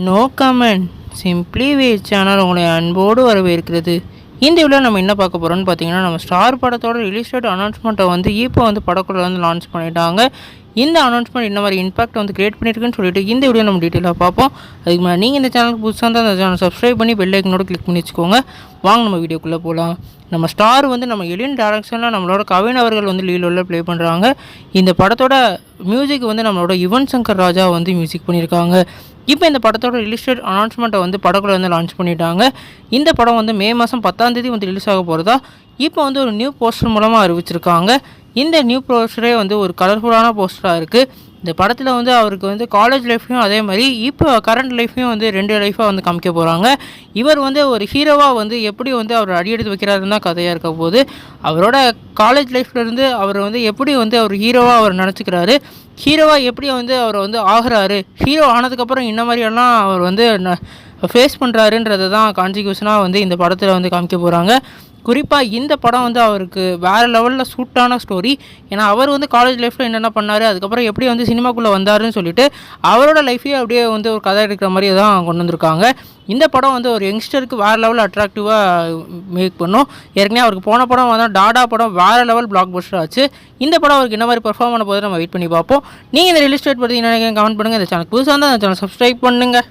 No comment simply வே channel உங்களை அன்போடு வரவேற்கிறது. இந்த வீடியோ நம்ம என்ன பார்க்க போகிறோம்னு பார்த்தீங்கன்னா, நம்ம ஸ்டார் படத்தோட ரிலீஸ் டேட் அனௌன்ஸ்மெண்ட்டை வந்து இப்போ வந்து படக்குள்ள வந்து லான்ச் பண்ணிட்டாங்க. இந்த அனௌன்ஸ்மெண்ட் என்ன மாதிரி இம்பாக்ட் வந்து கிரியேட் பண்ணியிருக்குன்னு சொல்லிட்டு இந்த வீடியோ நம்ம டீட்டெயிலாக பார்ப்போம். அதுக்கு மேலே நீங்கள் இந்த சேனலுக்கு புதுசாக தான் அந்த சேனல் சப்ஸ்கிரைப் பண்ணி பெல் ஐக்கனோட கிளிக் பண்ணி வச்சுக்கோங்க. வாங்க நம்ம வீடியோக்குள்ளே போகலாம். நம்ம ஸ்டார் வந்து நம்ம எலின் டைரக்ஷனில் நம்மளோட கவின் அவர்கள் வந்து லீலோவில் ப்ளே பண்ணுறாங்க. இந்த படத்தோட மியூசிக் வந்து நம்மளோட யுவன் சங்கர் ராஜா வந்து மியூசிக் பண்ணியிருக்காங்க. இப்போ இந்த படத்தோட ரிலீஸ் டேட் அனௌன்ஸ்மெண்ட்டை வந்து படக்குள்ள வந்து லான்ச் பண்ணிட்டாங்க. இந்த படம் வந்து மே மாதம் 10ஆம் தேதி வந்து ரிலீஸ் ஆக போகிறதா இப்போ வந்து ஒரு நியூ போஸ்டர் மூலமாக அறிவிச்சிருக்காங்க. இந்த நியூ போஸ்டரே வந்து ஒரு கலர்ஃபுல்லான போஸ்டராக இருக்குது. இந்த படத்தில் வந்து அவருக்கு வந்து காலேஜ் லைஃப்லையும் அதே மாதிரி இப்போ கரண்ட் லைஃப்லையும் வந்து 2 லைஃபாக வந்து காமிக்க போகிறாங்க. இவர் வந்து ஒரு ஹீரோவாக வந்து எப்படி வந்து அவர் அடியெடுத்து வைக்கிறாருன்னு தான் கதையாக இருக்க போது. அவரோட காலேஜ் லைஃப்லேருந்து அவர் வந்து எப்படி வந்து அவர் ஹீரோவாக அவர் நினச்சிக்கிறாரு, ஹீரோவாக எப்படி வந்து அவர் வந்து ஆகிறாரு, ஹீரோ ஆனதுக்கப்புறம் இந்த மாதிரியெல்லாம் அவர் வந்து ஃபேஸ் பண்ணுறாருன்றதை தான் கான்சிக்யூஷனாக வந்து இந்த படத்தில் வந்து காமிக்க போகிறாங்க. குறிப்பாக இந்த படம் வந்து அவருக்கு வேறு லெவலில் சூட்டான ஸ்டோரி. ஏன்னா அவர் வந்து காலேஜ் லைஃப்பில் என்னென்ன பண்ணார், அதுக்கப்புறம் எப்படி வந்து சினிமாக்குள்ளே வந்தாருன்னு சொல்லிட்டு அவரோட லைஃப்பையே அப்படியே வந்து ஒரு கதை எடுக்கிற மாதிரி தான் கொண்டு வந்திருக்காங்க. இந்த படம் வந்து ஒரு யங்ஸ்டருக்கு வேறு லெவலில் அட்ராக்டிவாக மேக் பண்ணும். ஏற்கனவே அவருக்கு போன படம் வந்து டாடா படம் வேறு லெவல் பிளாக் பஸ்டர் ஆச்சு. இந்த படம் அவருக்கு என்ன மாதிரி பெர்ஃபார்ம் பண்ண போது நம்ம வெயிட் பண்ணி பார்ப்போம். நீங்கள் இந்த ரிலீஸ் டேட் பற்றி என்ன கமெண்ட் பண்ணுங்கள். இந்த சேனல் புதுசாக இருந்தால் அந்த சேனல் சப்ஸ்கிரைப் பண்ணுங்கள்.